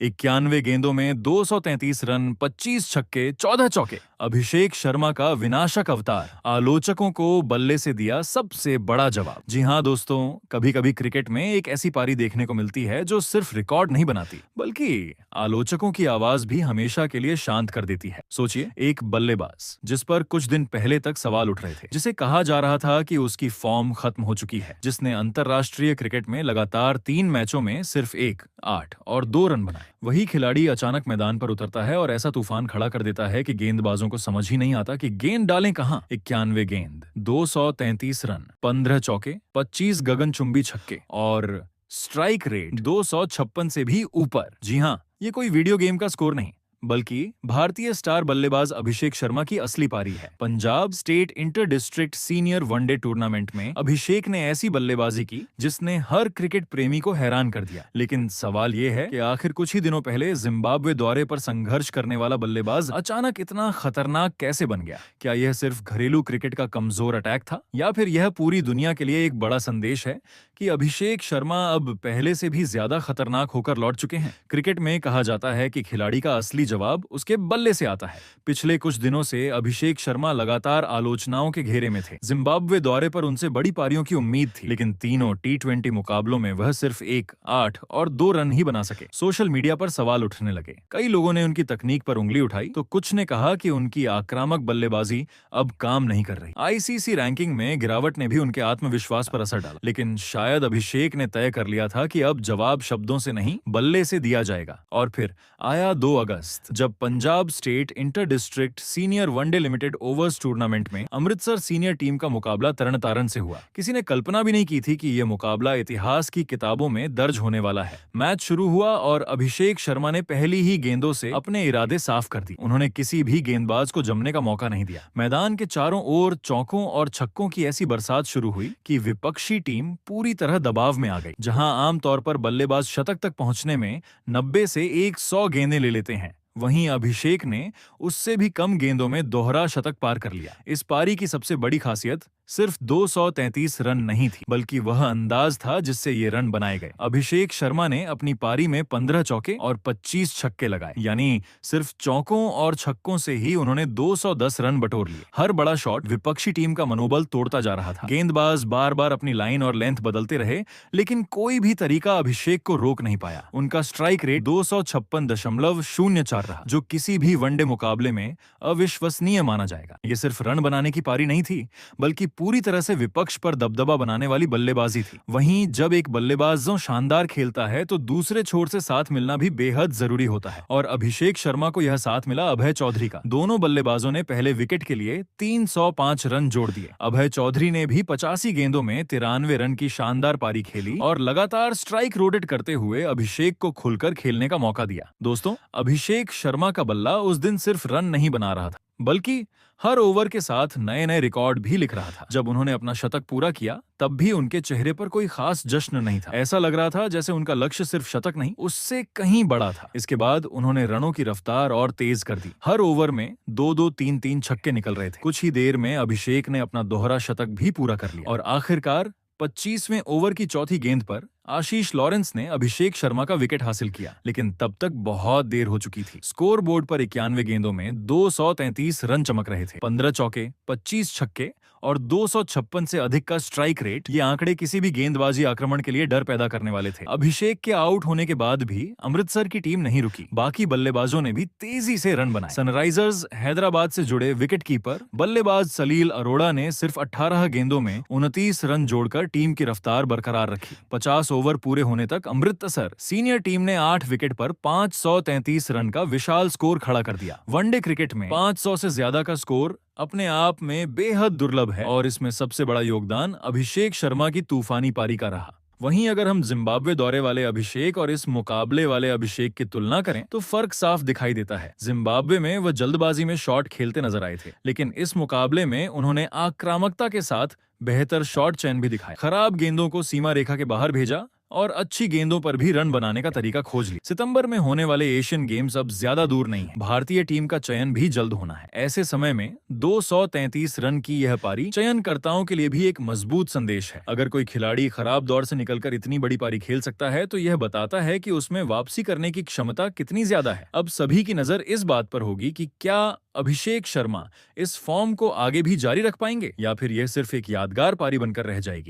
91 गेंदों में 233 रन, 25 छक्के, 14 चौके। अभिषेक शर्मा का विनाशक अवतार आलोचकों को बल्ले से दिया सबसे बड़ा जवाब। जी हाँ दोस्तों, कभी कभी क्रिकेट में एक ऐसी पारी देखने को मिलती है जो सिर्फ रिकॉर्ड नहीं बनाती, बल्कि आलोचकों की आवाज भी हमेशा के लिए शांत कर देती है। सोचिए, एक बल्लेबाज जिस पर कुछ दिन पहले तक सवाल उठ रहे थे, जिसे कहा जा रहा था कि उसकी फॉर्म खत्म हो चुकी है, जिसने अंतरराष्ट्रीय क्रिकेट में लगातार 3 मैचों में सिर्फ 1, 8 और 2 रन बनाए, वही खिलाड़ी अचानक मैदान पर उतरता है और ऐसा तूफान खड़ा कर देता है कि गेंदबाजों को समझ ही नहीं आता कि गेंद डालें कहां। 91 गेंद, 233 रन, 15 चौके, 25 गगनचुंबी छक्के और स्ट्राइक रेट 256 से भी ऊपर। जी हाँ, ये कोई वीडियो गेम का स्कोर नहीं, बल्कि भारतीय स्टार बल्लेबाज अभिषेक शर्मा की असली पारी है। Punjab state inter district senior one day tournament में अभिषेक ने ऐसी बल्लेबाजी की जिसने हर क्रिकेट प्रेमी को हैरान कर दिया। लेकिन सवाल ये है कि आखिर कुछ ही दिनों पहले जिम्बाब्वे दौरे पर संघर्ष करने वाला बल्लेबाज अचानक इतना खतरनाक कैसे बन गया? क्या यह सिर्फ घरेलू क्रिकेट का कमजोर अटैक था, या फिर यह पूरी दुनिया के लिए एक बड़ा संदेश है कि अभिषेक शर्मा अब पहले से भी ज्यादा खतरनाक होकर लौट चुके हैं? क्रिकेट में कहा जाता है कि खिलाड़ी का असली जवाब उसके बल्ले से आता है। पिछले कुछ दिनों से अभिषेक शर्मा लगातार आलोचनाओं के घेरे में थे। जिम्बाब्वे दौरे पर उनसे बड़ी पारियों की उम्मीद थी, लेकिन तीनों टी20 मुकाबलों में वह सिर्फ 1, 8 और 2 रन ही बना सके। सोशल मीडिया पर सवाल उठने लगे। कई लोगों ने उनकी तकनीक पर उंगली उठाई, तो कुछ ने कहा कि उनकी आक्रामक बल्लेबाजी अब काम नहीं कर रही। आईसीसी रैंकिंग में गिरावट ने भी उनके आत्मविश्वास पर असर डाला, लेकिन शायद अभिषेक ने तय कर लिया था कि अब जवाब शब्दों से नहीं, बल्ले से दिया जाएगा। और फिर आया 2 अगस्त, जब Punjab state inter district senior one day limited overs tournament में अमृतसर सीनियर टीम का मुकाबला तरन-तारन से हुआ। किसी ने कल्पना भी नहीं की थी कि यह मुकाबला इतिहास की किताबों में दर्ज होने वाला है। मैच शुरू हुआ और अभिषेक शर्मा ने पहली ही गेंदों से अपने इरादे साफ कर दिए। उन्होंने किसी भी गेंदबाज को जमने का मौका नहीं दिया। मैदान के चारों ओर चौकों और छक्कों की ऐसी बरसात शुरू हुई कि विपक्षी टीम पूरी तरह दबाव में आ गई। जहां आमतौर पर बल्लेबाज शतक तक पहुंचने में 90 से 100 गेंदें ले लेते हैं, वहीं अभिषेक ने उससे भी कम गेंदों में दोहरा शतक पार कर लिया। इस पारी की सबसे बड़ी खासियत सिर्फ 233 रन नहीं थी, बल्कि वह अंदाज था जिससे ये रन बनाए गए। अभिषेक शर्मा ने अपनी पारी में 15 चौके और 25 छक्के लगाए, यानी सिर्फ चौकों और छक्कों से ही उन्होंने 210 रन बटोर लिए। हर बड़ा शॉट विपक्षी टीम का मनोबल तोड़ता जा रहा था। गेंदबाज बार बार अपनी लाइन और लेंथ बदलते रहे, लेकिन कोई भी तरीका अभिषेक को रोक नहीं पाया। उनका स्ट्राइक रेट 256.04 रहा, जो किसी भी वनडे मुकाबले में अविश्वसनीय माना जाएगा। ये सिर्फ रन बनाने की पारी नहीं थी, बल्कि पूरी तरह से विपक्ष पर दबदबा बनाने वाली बल्लेबाजी थी। वहीं जब एक बल्लेबाज शानदार खेलता है तो दूसरे छोर से साथ मिलना भी बेहद जरूरी होता है, और अभिषेक शर्मा को यह साथ मिला अभय चौधरी का। दोनों बल्लेबाजों ने पहले विकेट के लिए 305 रन जोड़ दिए। अभय चौधरी ने भी 85 गेंदों में 93 रन की शानदार पारी खेली और लगातार स्ट्राइक रोटेट करते हुए अभिषेक को खुलकर खेलने का मौका दिया। दोस्तों, अभिषेक शर्मा का बल्ला उस दिन सिर्फ रन नहीं बना रहा था, बल्कि हर ओवर के साथ नए नए रिकॉर्ड भी लिख रहा था। जब उन्होंने अपना शतक पूरा किया, तब भी उनके चेहरे पर कोई खास जश्न नहीं था। ऐसा लग रहा था जैसे उनका लक्ष्य सिर्फ शतक नहीं, उससे कहीं बड़ा था। इसके बाद उन्होंने रनों की रफ्तार और तेज कर दी। हर ओवर में 2-2, 3-3 छक्के निकल रहे थे। कुछ ही देर में अभिषेक ने अपना दोहरा शतक भी पूरा कर लिया और आखिरकार 25वें ओवर की चौथी गेंद पर आशीष लॉरेंस ने अभिषेक शर्मा का विकेट हासिल किया, लेकिन तब तक बहुत देर हो चुकी थी। स्कोर बोर्ड पर 91 गेंदों में 233 रन चमक रहे थे। 15 चौके, 25 छक्के और 256 से अधिक का स्ट्राइक रेट, ये आंकड़े किसी भी गेंदबाजी आक्रमण के लिए डर पैदा करने वाले थे। अभिषेक के आउट होने के बाद भी अमृतसर की टीम नहीं रुकी। बाकी बल्लेबाजों ने भी तेजी से रन बनाए। सनराइजर्स हैदराबाद से जुड़े विकेट कीपर बल्लेबाज सलील अरोड़ा ने सिर्फ 18 गेंदों में 29 रन जोड़कर टीम की रफ्तार बरकरार रखी। 50 ओवर पूरे होने तक अमृतसर सीनियर टीम ने 8 विकेट पर 533 रन का विशाल स्कोर खड़ा कर दिया। वनडे क्रिकेट में 500 से ज्यादा का स्कोर अपने आप में बेहद दुर्लभ है, और इसमें सबसे बड़ा योगदान अभिषेक शर्मा की तूफानी पारी का रहा। वहीं अगर हम जिम्बाब्वे दौरे वाले अभिषेक और इस मुकाबले वाले अभिषेक की तुलना करें, तो फर्क साफ दिखाई देता है। जिम्बाब्वे में वह जल्दबाजी में शॉट खेलते नजर आए थे, लेकिन इस मुकाबले में उन्होंने आक्रामकता के साथ बेहतर शॉट चयन भी दिखाया। खराब गेंदों को सीमा रेखा के बाहर भेजा, और अच्छी गेंदों पर भी रन बनाने का तरीका खोज लिया। सितंबर में होने वाले एशियन गेम्स अब ज्यादा दूर नहीं है। भारतीय टीम का चयन भी जल्द होना है। ऐसे समय में 233 रन की यह पारी चयनकर्ताओं के लिए भी एक मजबूत संदेश है। अगर कोई खिलाड़ी खराब दौर से निकलकर इतनी बड़ी पारी खेल सकता है तो यह बताता है कि उसमें वापसी करने की क्षमता कितनी ज्यादा है। अब सभी की नजर इस बात पर होगी कि क्या अभिषेक शर्मा इस फॉर्म को आगे भी जारी रख पाएंगे या फिर यह सिर्फ एक यादगार पारी बनकर रह जाएगी।